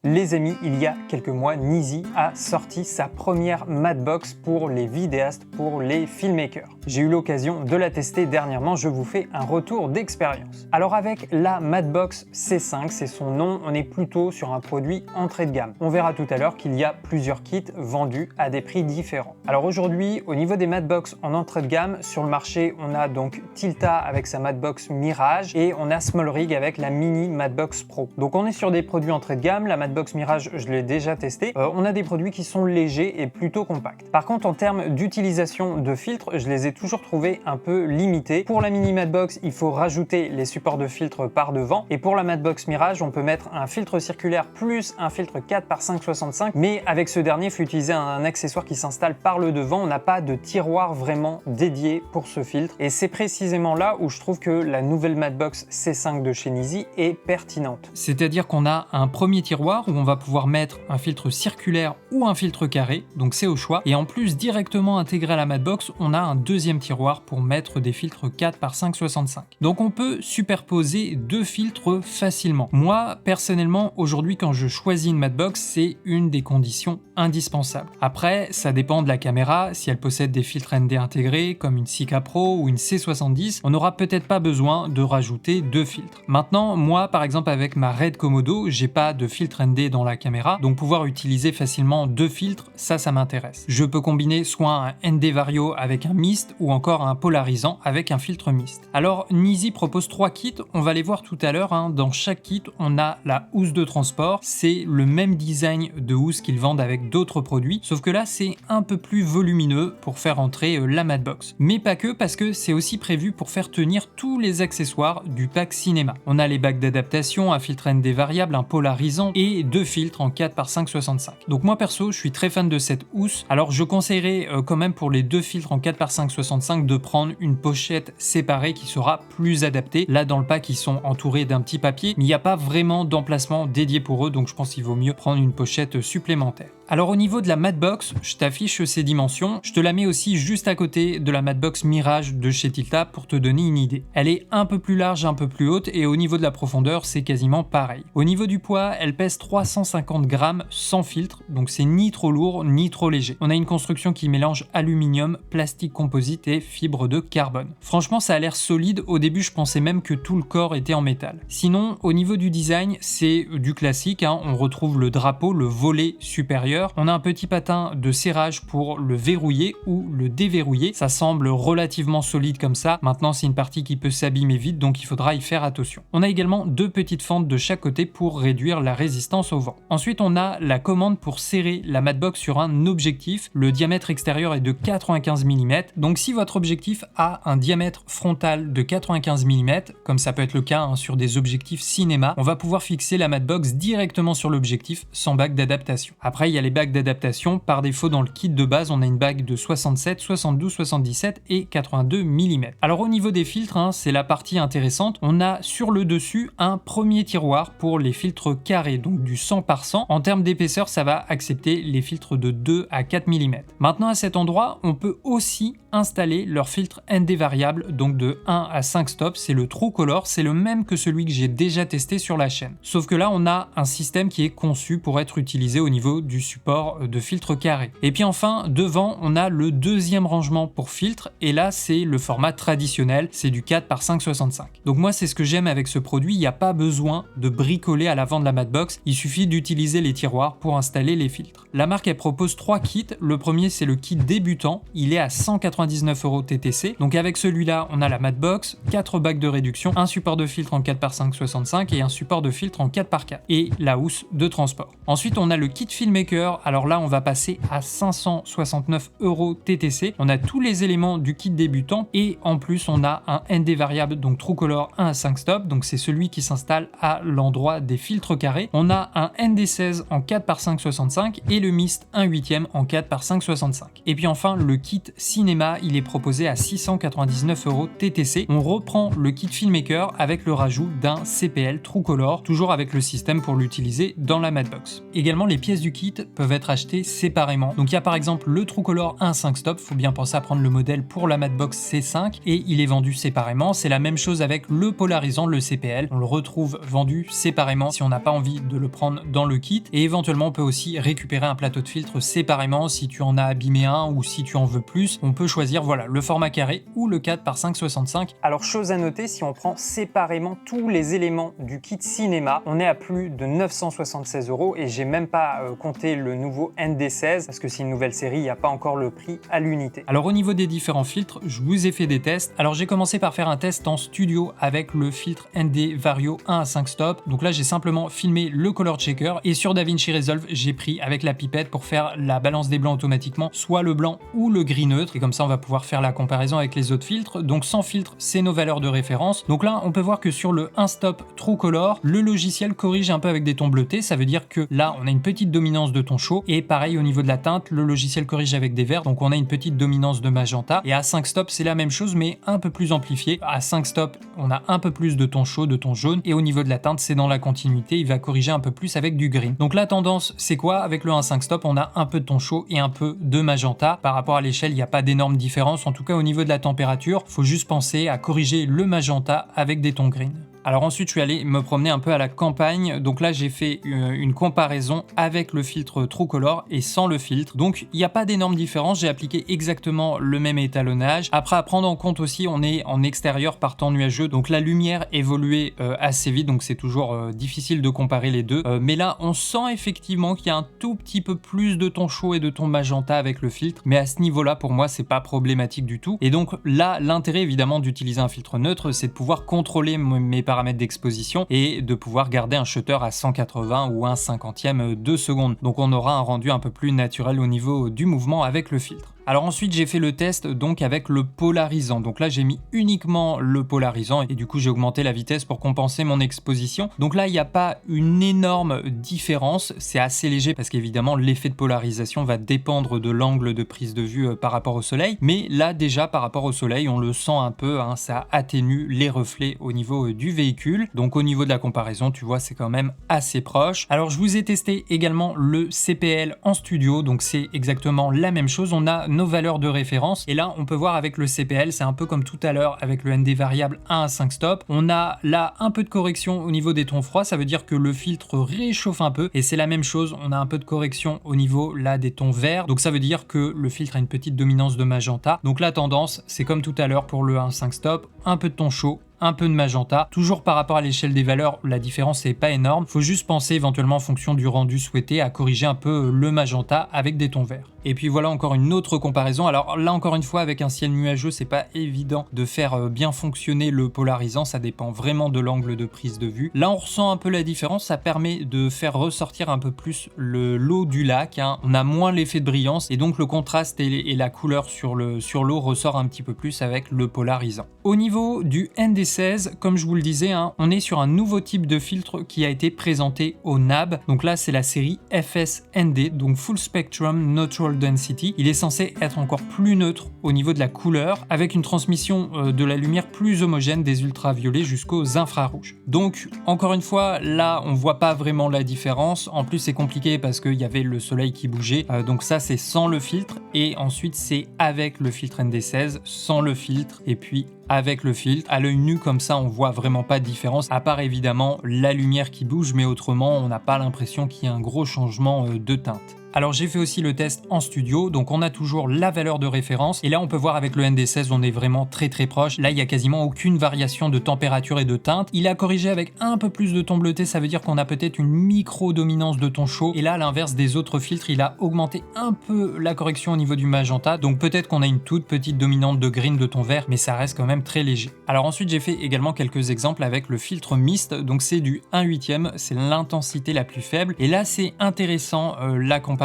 Les amis, il y a quelques mois, Nizzy a sorti sa première Madbox pour les vidéastes, pour les filmmakers. J'ai eu l'occasion de la tester dernièrement, je vous fais un retour d'expérience. Alors avec la Madbox C5, c'est son nom, on est plutôt sur un produit entrée de gamme. On verra tout à l'heure qu'il y a plusieurs kits vendus à des prix différents. Alors aujourd'hui, au niveau des Madbox en entrée de gamme, sur le marché, on a donc Tilta avec sa Madbox Mirage et on a SmallRig avec la Mini Madbox Pro. Donc on est sur des produits entrée de gamme, la Madbox Mirage, je l'ai déjà testé. On a des produits qui sont légers et plutôt compacts. Par contre, en termes d'utilisation de filtres, je les ai toujours trouvés un peu limités. Pour la Mini Madbox, il faut rajouter les supports de filtre par devant. Et pour la Madbox Mirage, on peut mettre un filtre circulaire plus un filtre 4 par 5,65. Mais avec ce dernier, il faut utiliser un accessoire qui s'installe par le devant. On n'a pas de tiroir vraiment dédié pour ce filtre. Et c'est précisément là où je trouve que la nouvelle Madbox C5 de chez Nizzy est pertinente. C'est-à-dire qu'on a un premier tiroir où on va pouvoir mettre un filtre circulaire ou un filtre carré, donc c'est au choix. Et en plus, directement intégré à la Madbox, on a un deuxième tiroir pour mettre des filtres 4 par 5,65. Donc on peut superposer deux filtres facilement. Moi, personnellement, aujourd'hui, quand je choisis une Madbox, c'est une des conditions indispensables. Après, ça dépend de la caméra. Si elle possède des filtres ND intégrés, comme une 6K Pro ou une C70, on n'aura peut-être pas besoin de rajouter deux filtres. Maintenant, moi, par exemple, avec ma Red Komodo, j'ai pas de filtre ND dans la caméra, donc pouvoir utiliser facilement deux filtres, ça m'intéresse. Je peux combiner soit un ND Vario avec un mist ou encore un polarisant avec un filtre mist. Alors Nizzy propose 3 kits, on va les voir tout à l'heure, hein. Dans chaque kit on a la housse de transport, c'est le même design de housse qu'ils vendent avec d'autres produits, sauf que là c'est un peu plus volumineux pour faire entrer la Madbox. Mais pas que, parce que c'est aussi prévu pour faire tenir tous les accessoires du pack cinéma. On a les bacs d'adaptation, un filtre ND variable, un polarisant et deux filtres en 4 par 5,65. Donc moi perso, je suis très fan de cette housse. Alors je conseillerais quand même pour les deux filtres en 4 par 5,65 de prendre une pochette séparée qui sera plus adaptée. Là dans le pack, ils sont entourés d'un petit papier, mais il n'y a pas vraiment d'emplacement dédié pour eux, donc je pense qu'il vaut mieux prendre une pochette supplémentaire. Alors au niveau de la Madbox, je t'affiche ses dimensions. Je te la mets aussi juste à côté de la Madbox Mirage de chez Tilta pour te donner une idée. Elle est un peu plus large, un peu plus haute, et au niveau de la profondeur, c'est quasiment pareil. Au niveau du poids, elle pèse 350 grammes sans filtre, donc c'est ni trop lourd ni trop léger. On a une construction qui mélange aluminium, plastique composite et fibre de carbone. Franchement, ça a l'air solide. Au début, je pensais même que tout le corps était en métal. Sinon, au niveau du design, c'est du classique, hein. On retrouve le drapeau, le volet supérieur. On a un petit patin de serrage pour le verrouiller ou le déverrouiller. Ça semble relativement solide comme ça. Maintenant, c'est une partie qui peut s'abîmer vite, donc il faudra y faire attention. On a également deux petites fentes de chaque côté pour réduire la résistance au vent. Ensuite, on a la commande pour serrer la Madbox sur un objectif. Le diamètre extérieur est de 95 mm. Donc si votre objectif a un diamètre frontal de 95 mm, comme ça peut être le cas sur des objectifs cinéma, on va pouvoir fixer la Madbox directement sur l'objectif sans bague d'adaptation. Après, il y a les bagues d'adaptation. Par défaut, dans le kit de base, on a une bague de 67, 72, 77 et 82 mm. Alors au niveau des filtres, c'est la partie intéressante. On a sur le dessus un premier tiroir pour les filtres carrés, donc du 100 par 100. En termes d'épaisseur, ça va accepter les filtres de 2 à 4 mm. Maintenant, à cet endroit, on peut aussi installer leur filtre ND variable, donc de 1 à 5 stops. C'est le TrueColor, c'est le même que celui que j'ai déjà testé sur la chaîne. Sauf que là, on a un système qui est conçu pour être utilisé au niveau du support de filtre carré. Et puis enfin, devant, on a le deuxième rangement pour filtre, et là, c'est le format traditionnel, c'est du 4 par 5,65. Donc moi, c'est ce que j'aime avec ce produit, il n'y a pas besoin de bricoler à l'avant de la Madbox, il suffit d'utiliser les tiroirs pour installer les filtres. La marque, elle propose 3 kits. Le premier, c'est le kit débutant, il est à 199 € TTC. Donc avec celui-là, on a la Madbox, 4 bacs de réduction, un support de filtre en 4 par 5,65 et un support de filtre en 4 par 4 et la housse de transport. Ensuite, on a le kit Filmmaker. Alors là, on va passer à 569 € TTC. On a tous les éléments du kit débutant et en plus, on a un ND variable, donc TrueColor 1 à 5 stops. Donc c'est celui qui s'installe à l'endroit des filtres carrés. On a un ND16 en 4 par 5,65 et le Mist 1/8 en 4 par 5,65. Et puis enfin, le kit cinéma, il est proposé à 699 € TTC. On reprend le kit Filmmaker avec le rajout d'un CPL TrueColor, toujours avec le système pour l'utiliser dans la Madbox. Également, les pièces du kit peuvent être achetés séparément. Donc il y a par exemple le TrueColor 1.5 stop, faut bien penser à prendre le modèle pour la Madbox C5 et il est vendu séparément. C'est la même chose avec le polarisant, le CPL. On le retrouve vendu séparément si on n'a pas envie de le prendre dans le kit, et éventuellement on peut aussi récupérer un plateau de filtre séparément si tu en as abîmé un ou si tu en veux plus. On peut choisir voilà le format carré ou le 4x5,65. Alors chose à noter, si on prend séparément tous les éléments du kit cinéma, on est à plus de 976 € et j'ai même pas compté le nouveau ND16 parce que c'est une nouvelle série, il n'y a pas encore le prix à l'unité. Alors au niveau des différents filtres, je vous ai fait des tests. Alors j'ai commencé par faire un test en studio avec le filtre ND Vario 1 à 5 stop. Donc là j'ai simplement filmé le color checker et sur DaVinci Resolve j'ai pris avec la pipette pour faire la balance des blancs automatiquement, soit le blanc ou le gris neutre, et comme ça on va pouvoir faire la comparaison avec les autres filtres. Donc sans filtre, c'est nos valeurs de référence. Donc là on peut voir que sur le 1 stop TrueColor, le logiciel corrige un peu avec des tons bleutés, ça veut dire que là on a une petite dominance de ton chaud, et pareil au niveau de la teinte, le logiciel corrige avec des verts, donc on a une petite dominance de magenta. Et à 5 stop c'est la même chose mais un peu plus amplifié. À 5 stop on a un peu plus de ton chaud, de ton jaune, et au niveau de la teinte c'est dans la continuité, il va corriger un peu plus avec du green. Donc la tendance c'est quoi? Avec le 1.5 stop on a un peu de ton chaud et un peu de magenta. Par rapport à l'échelle il n'y a pas d'énorme différence, en tout cas au niveau de la température, faut juste penser à corriger le magenta avec des tons green. Alors ensuite je suis allé me promener un peu à la campagne, donc là j'ai fait une comparaison avec le filtre TrueColor et sans le filtre, donc il n'y a pas d'énorme différence, j'ai appliqué exactement le même étalonnage. Après à prendre en compte aussi, on est en extérieur par temps nuageux, donc la lumière évoluait assez vite, donc c'est toujours difficile de comparer les deux, mais là on sent effectivement qu'il y a un tout petit peu plus de ton chaud et de ton magenta avec le filtre, mais à ce niveau là pour moi c'est pas problématique du tout. Et donc là l'intérêt évidemment d'utiliser un filtre neutre, c'est de pouvoir contrôler mes paramètres d'exposition et de pouvoir garder un shutter à 180 ou 1/50e de seconde. Donc on aura un rendu un peu plus naturel au niveau du mouvement avec le filtre. Alors ensuite j'ai fait le test donc avec le polarisant, donc là j'ai mis uniquement le polarisant et du coup j'ai augmenté la vitesse pour compenser mon exposition. Donc là il n'y a pas une énorme différence, c'est assez léger parce qu'évidemment l'effet de polarisation va dépendre de l'angle de prise de vue par rapport au soleil, mais là déjà par rapport au soleil on le sent un peu, hein, ça atténue les reflets au niveau du véhicule, donc au niveau de la comparaison tu vois c'est quand même assez proche. Alors je vous ai testé également le CPL en studio, donc c'est exactement la même chose, on a nos valeurs de référence et là on peut voir avec le CPL c'est un peu comme tout à l'heure avec le ND variable 1 à 5 stop, on a là un peu de correction au niveau des tons froids, ça veut dire que le filtre réchauffe un peu, et c'est la même chose, on a un peu de correction au niveau là des tons verts, donc ça veut dire que le filtre a une petite dominance de magenta. Donc la tendance c'est comme tout à l'heure pour le 1.5 stop, un peu de ton chaud, un peu de magenta. Toujours par rapport à l'échelle des valeurs, la différence n'est pas énorme. Faut juste penser éventuellement en fonction du rendu souhaité à corriger un peu le magenta avec des tons verts. Et puis voilà encore une autre comparaison. Alors là encore une fois avec un ciel nuageux, c'est pas évident de faire bien fonctionner le polarisant, ça dépend vraiment de l'angle de prise de vue. Là on ressent un peu la différence, ça permet de faire ressortir un peu plus l'eau du lac, hein. On a moins l'effet de brillance et donc le contraste et la couleur sur l'eau ressort un petit peu plus avec le polarisant. Au niveau du ND16, comme je vous le disais, hein, on est sur un nouveau type de filtre qui a été présenté au NAB. Donc là c'est la série FS-ND, donc Full Spectrum Neutral Density. Il est censé être encore plus neutre au niveau de la couleur, avec une transmission de la lumière plus homogène des ultraviolets jusqu'aux infrarouges. Donc encore une fois, là on voit pas vraiment la différence. En plus c'est compliqué parce qu'il y avait le soleil qui bougeait, donc ça c'est sans le filtre, et ensuite c'est avec le filtre ND16, sans le filtre, et puis avec le filtre. À l'œil nu comme ça on voit vraiment pas de différence, à part évidemment la lumière qui bouge, mais autrement on n'a pas l'impression qu'il y a un gros changement de teinte. Alors j'ai fait aussi le test en studio, donc on a toujours la valeur de référence, et là on peut voir avec le ND16 on est vraiment très proche. Là il y a quasiment aucune variation de température et de teinte. Il a corrigé avec un peu plus de ton bleuté, ça veut dire qu'on a peut-être une micro dominance de ton chaud, et là à l'inverse des autres filtres il a augmenté un peu la correction au niveau du magenta, donc peut-être qu'on a une toute petite dominante de green de ton vert, mais ça reste quand même très léger. Alors ensuite j'ai fait également quelques exemples avec le filtre mist, donc c'est du 1/8, c'est l'intensité la plus faible, et là c'est intéressant la comparaison.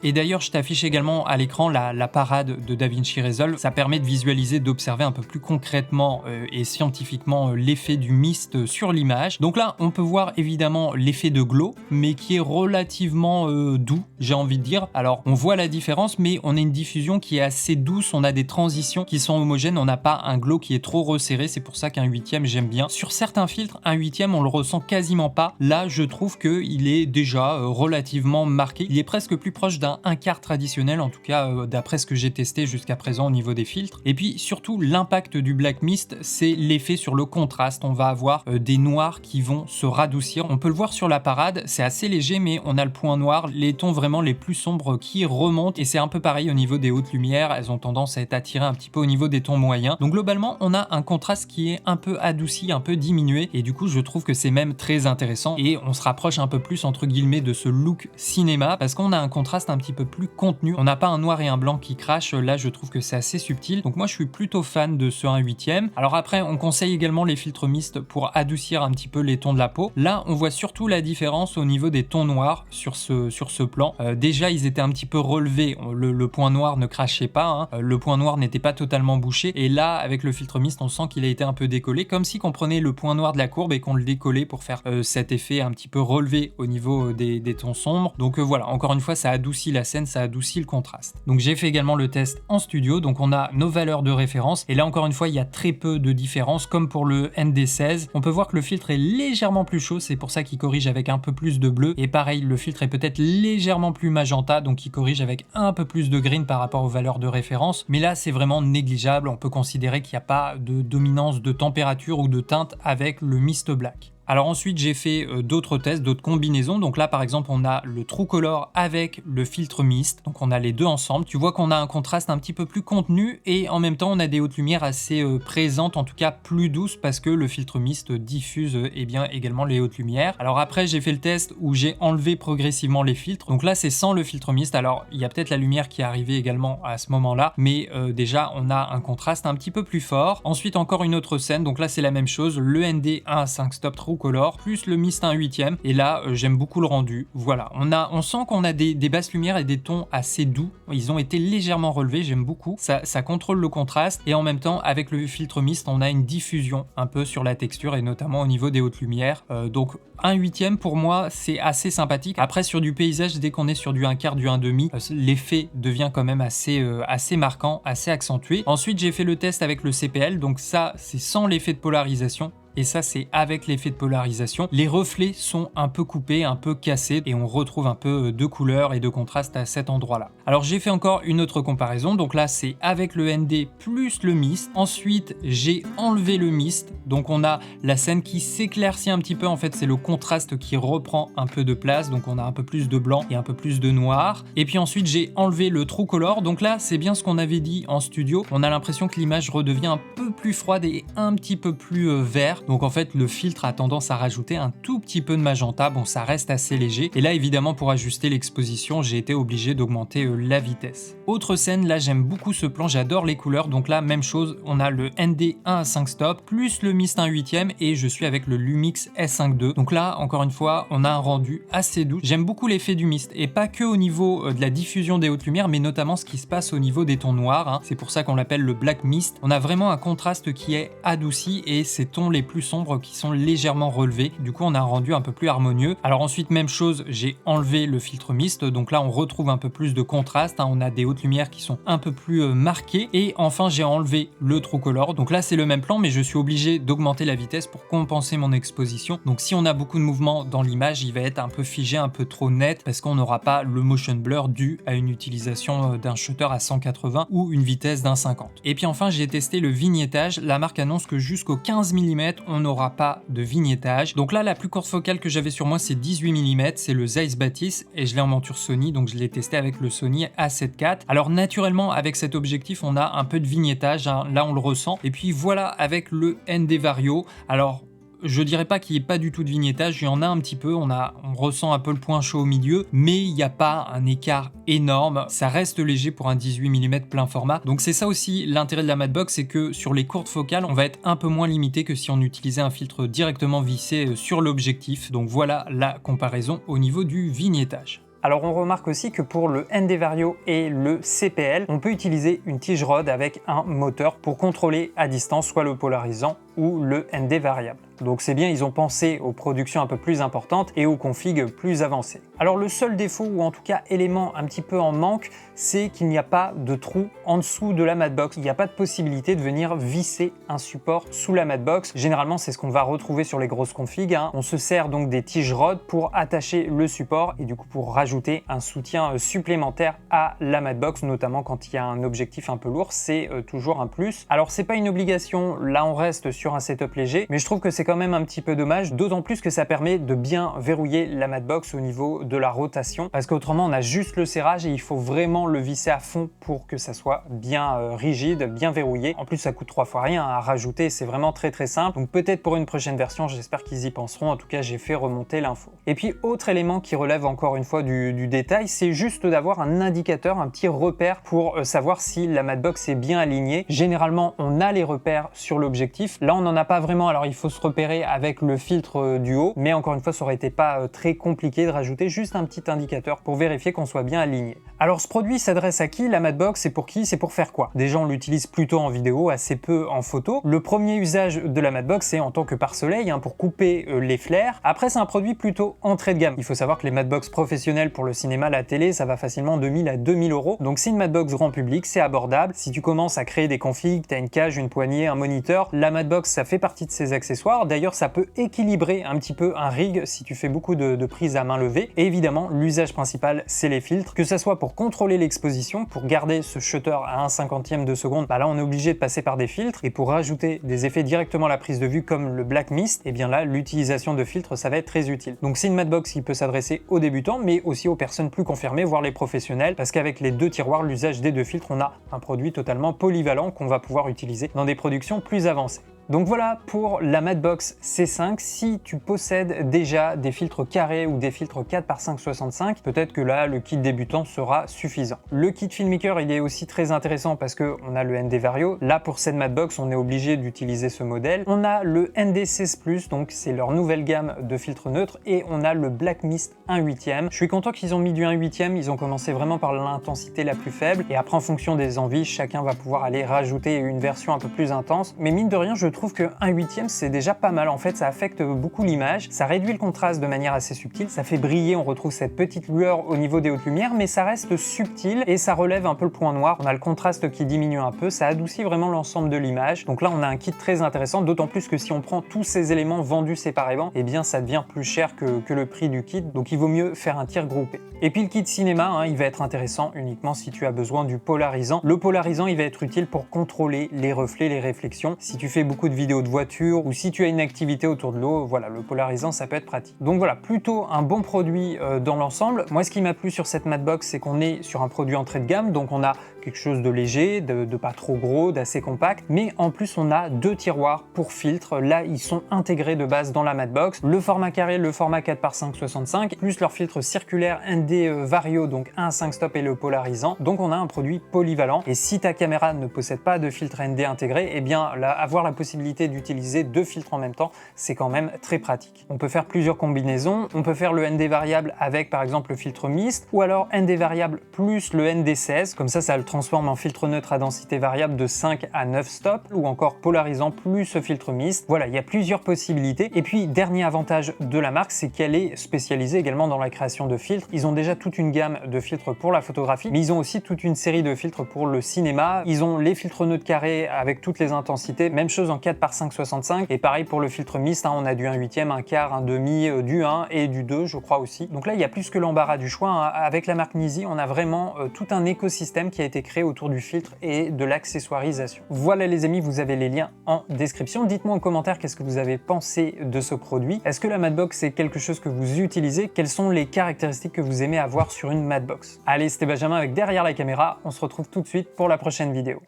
Et d'ailleurs je t'affiche également à l'écran la parade de DaVinci Resolve, ça permet de visualiser, d'observer un peu plus concrètement et scientifiquement l'effet du mist sur l'image. Donc là on peut voir évidemment l'effet de glow, mais qui est relativement doux, j'ai envie de dire. Alors on voit la différence, mais on a une diffusion qui est assez douce, on a des transitions qui sont homogènes, on n'a pas un glow qui est trop resserré, c'est pour ça qu'un 8e j'aime bien. Sur certains filtres, un 8e on le ressent quasiment pas, là je trouve qu'il est déjà relativement marqué, il est presque presque plus proche d'un 1/4 traditionnel, en tout cas d'après ce que j'ai testé jusqu'à présent au niveau des filtres. Et puis surtout l'impact du Black Mist, c'est l'effet sur le contraste. On va avoir des noirs qui vont se radoucir. On peut le voir sur la parade, c'est assez léger, mais on a le point noir, les tons vraiment les plus sombres qui remontent, et c'est un peu pareil au niveau des hautes lumières, elles ont tendance à être attirées un petit peu au niveau des tons moyens. Donc globalement, on a un contraste qui est un peu adouci, un peu diminué, et du coup je trouve que c'est même très intéressant, et on se rapproche un peu plus entre guillemets de ce look cinéma, parce qu'on a un contraste un petit peu plus contenu. On n'a pas un noir et un blanc qui crache, là je trouve que c'est assez subtil, donc moi je suis plutôt fan de ce 1/8. Alors après, on conseille également les filtres mist pour adoucir un petit peu les tons de la peau. Là on voit surtout la différence au niveau des tons noirs sur ce plan. Déjà ils étaient un petit peu relevés, le point noir ne crachait pas, hein. Le point noir n'était pas totalement bouché, et là avec le filtre mist on sent qu'il a été un peu décollé, comme si on prenait le point noir de la courbe et qu'on le décollait pour faire cet effet un petit peu relevé au niveau des tons sombres. Donc voilà, encore une fois ça adoucit la scène, ça adoucit le contraste. Donc j'ai fait également le test en studio, donc on a nos valeurs de référence, et là encore une fois il y a très peu de différence, comme pour le ND16. On peut voir que le filtre est légèrement plus chaud, c'est pour ça qu'il corrige avec un peu plus de bleu, et pareil le filtre est peut-être légèrement plus magenta, donc il corrige avec un peu plus de green par rapport aux valeurs de référence, mais là c'est vraiment négligeable. On peut considérer qu'il n'y a pas de dominance de température ou de teinte avec le Mist Black. Alors ensuite j'ai fait d'autres tests, d'autres combinaisons. Donc là par exemple on a le True Color avec le filtre mist, donc on a les deux ensemble. Tu vois qu'on a un contraste un petit peu plus contenu, et en même temps on a des hautes lumières assez présentes, en tout cas plus douces, parce que le filtre mist diffuse bien également les hautes lumières. Alors après j'ai fait le test où j'ai enlevé progressivement les filtres, donc là c'est sans le filtre mist. Alors il y a peut-être la lumière qui est arrivée également à ce moment là, mais déjà on a un contraste un petit peu plus fort. Ensuite encore une autre scène, donc là c'est la même chose, le ND 1/5 stop True Color plus le mist 1/8, et là j'aime beaucoup le rendu. Voilà, on sent qu'on a des basses lumières et des tons assez doux, ils ont été légèrement relevés, j'aime beaucoup, ça contrôle le contraste, et en même temps avec le filtre mist on a une diffusion un peu sur la texture, et notamment au niveau des hautes lumières. Donc 1/8 pour moi c'est assez sympathique. Après sur du paysage, dès qu'on est sur du 1/4, du 1/2, l'effet devient quand même assez marquant, assez accentué. Ensuite j'ai fait le test avec le CPL, donc ça c'est sans l'effet de polarisation, et ça c'est avec l'effet de polarisation. Les reflets sont un peu coupés, un peu cassés, et on retrouve un peu de couleur et de contraste à cet endroit là. Alors j'ai fait encore une autre comparaison, donc là c'est avec le ND plus le mist. Ensuite j'ai enlevé le mist, donc on a la scène qui s'éclaircit un petit peu, en fait c'est le contraste qui reprend un peu de place, donc on a un peu plus de blanc et un peu plus de noir. Et puis ensuite j'ai enlevé le True Color, donc là c'est bien ce qu'on avait dit en studio, on a l'impression que l'image redevient un peu plus froide et un petit peu plus vert. Donc en fait le filtre a tendance à rajouter un tout petit peu de magenta, bon ça reste assez léger, et là évidemment pour ajuster l'exposition j'ai été obligé d'augmenter la vitesse. Autre scène, là j'aime beaucoup ce plan, j'adore les couleurs, donc là même chose, on a le ND 1/5 stop plus le mist 1/8, et je suis avec le Lumix S5 II. Donc là encore une fois on a un rendu assez doux, j'aime beaucoup l'effet du mist, et pas que au niveau de la diffusion des hautes lumières, mais notamment ce qui se passe au niveau des tons noirs, hein. C'est pour ça qu'on l'appelle le Black Mist. On a vraiment un contraste qui est adouci, et ces tons les plus sombres qui sont légèrement relevés, du coup on a un rendu un peu plus harmonieux. Alors ensuite même chose, j'ai enlevé le filtre mist, donc là on retrouve un peu plus de contraste, hein. On a des hautes lumières qui sont un peu plus marquées, et enfin j'ai enlevé le True Color, donc là c'est le même plan, mais je suis obligé d'augmenter la vitesse pour compenser mon exposition. Donc si on a beaucoup de mouvements dans l'image, il va être un peu figé, un peu trop net, parce qu'on n'aura pas le motion blur dû à une utilisation d'un shutter à 180 ou une vitesse d'un 50. Et puis enfin j'ai testé le vignettage. La marque annonce que jusqu'au 15 mm on n'aura pas de vignettage. Donc là la plus courte focale que j'avais sur moi c'est 18 mm, c'est le Zeiss Batis, et je l'ai en monture Sony, donc je l'ai testé avec le Sony A7 IV. Alors naturellement avec cet objectif on a un peu de vignettage, hein, là on le ressent. Et puis voilà avec le ND Vario, alors je dirais pas qu'il n'y ait pas du tout de vignettage, il y en a un petit peu, on ressent un peu le point chaud au milieu, mais il n'y a pas un écart énorme, ça reste léger pour un 18 mm plein format. Donc c'est ça aussi l'intérêt de la Madbox, c'est que sur les courtes focales, on va être un peu moins limité que si on utilisait un filtre directement vissé sur l'objectif. Donc voilà la comparaison au niveau du vignettage. Alors on remarque aussi que pour le ND Vario et le CPL, on peut utiliser une tige rod avec un moteur pour contrôler à distance soit le polarisant, ou le ND variable. Donc c'est bien, ils ont pensé aux productions un peu plus importantes et aux configs plus avancées. Alors le seul défaut, ou en tout cas élément un petit peu en manque, c'est qu'il n'y a pas de trou en dessous de la Madbox. Il n'y a pas de possibilité de venir visser un support sous la Madbox. Généralement, c'est ce qu'on va retrouver sur les grosses configs, hein. On se sert donc des tiges ROD pour attacher le support et du coup pour rajouter un soutien supplémentaire à la Madbox, notamment quand il y a un objectif un peu lourd, c'est toujours un plus. Alors c'est pas une obligation, là on reste sur un setup léger, mais je trouve que c'est quand même un petit peu dommage, d'autant plus que ça permet de bien verrouiller la Madbox au niveau de la rotation, parce qu'autrement on a juste le serrage et il faut vraiment le visser à fond pour que ça soit bien rigide, bien verrouillé. En plus ça coûte 3 fois rien à rajouter, c'est vraiment très simple, donc peut-être pour une prochaine version, j'espère qu'ils y penseront. En tout cas j'ai fait remonter l'info. Et puis autre élément qui relève encore une fois du détail, c'est juste d'avoir un indicateur, un petit repère pour savoir si la Madbox est bien alignée. Généralement on a les repères sur l'objectif, là on n'en a pas vraiment, alors il faut se repérer avec le filtre du haut, mais encore une fois ça aurait été pas très compliqué de rajouter juste un petit indicateur pour vérifier qu'on soit bien aligné. Alors ce produit s'adresse à qui, la Madbox? C'est pour qui? C'est pour faire quoi? Déjà on l'utilise plutôt en vidéo, assez peu en photo. Le premier usage de la Madbox c'est en tant que pare-soleil, hein, pour couper les flares. Après c'est un produit plutôt entrée de gamme. Il faut savoir que les Madbox professionnelles pour le cinéma, la télé, ça va facilement 2000 à 2000 €. Donc c'est une Madbox grand public, c'est abordable. Si tu commences à créer des configs, tu as une cage, une poignée, un moniteur, la Madbox ça fait partie de ses accessoires. D'ailleurs ça peut équilibrer un petit peu un rig si tu fais beaucoup de prises à main levée. Et évidemment l'usage principal c'est les filtres, que ça soit pour contrôler l'exposition, pour garder ce shutter à 1/50e de seconde, bah là on est obligé de passer par des filtres, et pour rajouter des effets directement à la prise de vue comme le black mist, et bien là l'utilisation de filtres ça va être très utile. Donc c'est une Madbox qui peut s'adresser aux débutants mais aussi aux personnes plus confirmées, voire les professionnels, parce qu'avec les deux tiroirs, l'usage des deux filtres, on a un produit totalement polyvalent qu'on va pouvoir utiliser dans des productions plus avancées. Donc voilà pour la Madbox C5. Si tu possèdes déjà des filtres carrés ou des filtres 4x5 peut-être que là le kit débutant sera suffisant. Le kit Filmmaker il est aussi très intéressant parce qu'on a le ND Vario. Là pour cette Madbox on est obligé d'utiliser ce modèle. On a le ND 16 Plus, donc c'est leur nouvelle gamme de filtres neutres, et on a le Black Mist 1/8. Je suis content qu'ils ont mis du 1/8, ils ont commencé vraiment par l'intensité la plus faible et après en fonction des envies chacun va pouvoir aller rajouter une version un peu plus intense, mais mine de rien je trouve que 1/8 c'est déjà pas mal. En fait ça affecte beaucoup l'image, ça réduit le contraste de manière assez subtile, ça fait briller, on retrouve cette petite lueur au niveau des hautes lumières, mais ça reste subtil et ça relève un peu le point noir. On a le contraste qui diminue un peu, ça adoucit vraiment l'ensemble de l'image. Donc là on a un kit très intéressant, d'autant plus que si on prend tous ces éléments vendus séparément, et bien ça devient plus cher que le prix du kit, donc il vaut mieux faire un tir groupé. Et puis le kit cinéma, hein, il va être intéressant uniquement si tu as besoin du polarisant. Le polarisant il va être utile pour contrôler les reflets, les réflexions. Si tu fais beaucoup de vidéos de voiture ou si tu as une activité autour de l'eau, voilà, le polarisant ça peut être pratique. Donc voilà, plutôt un bon produit dans l'ensemble. Moi ce qui m'a plu sur cette Madbox c'est qu'on est sur un produit entrée de gamme, donc on a quelque chose de léger, de pas trop gros, d'assez compact, mais en plus on a deux tiroirs pour filtres. Là ils sont intégrés de base dans la Madbox, le format carré, le format 4x5 plus leur filtre circulaire ND Vario, donc 1/5 stop, et le polarisant. Donc on a un produit polyvalent, et si ta caméra ne possède pas de filtre ND intégré, et bien là, avoir la possibilité d'utiliser deux filtres en même temps, c'est quand même très pratique. On peut faire plusieurs combinaisons, on peut faire le ND variable avec par exemple le filtre mist, ou alors ND variable plus le ND 16, comme ça le transforme en filtre neutre à densité variable de 5 à 9 stops, ou encore polarisant plus ce filtre mist. Voilà, il y a plusieurs possibilités. Et puis dernier avantage de la marque, c'est qu'elle est spécialisée également dans la création de filtres. Ils ont déjà toute une gamme de filtres pour la photographie, mais ils ont aussi toute une série de filtres pour le cinéma. Ils ont les filtres neutres carrés avec toutes les intensités, même chose en 4x5, et pareil pour le filtre mist, hein, on a du 1/8, un quart, un demi, du 1 et du 2 je crois aussi. Donc là il y a plus que l'embarras du choix, hein. Avec la marque Nisi on a vraiment tout un écosystème qui a été créé autour du filtre et de l'accessoirisation. Voilà les amis, vous avez les liens en description. Dites-moi en commentaire qu'est-ce que vous avez pensé de ce produit. Est-ce que la Madbox est quelque chose que vous utilisez? Quelles sont les caractéristiques que vous aimez avoir sur une Madbox? Allez, c'était Benjamin avec Derrière la caméra, on se retrouve tout de suite pour la prochaine vidéo.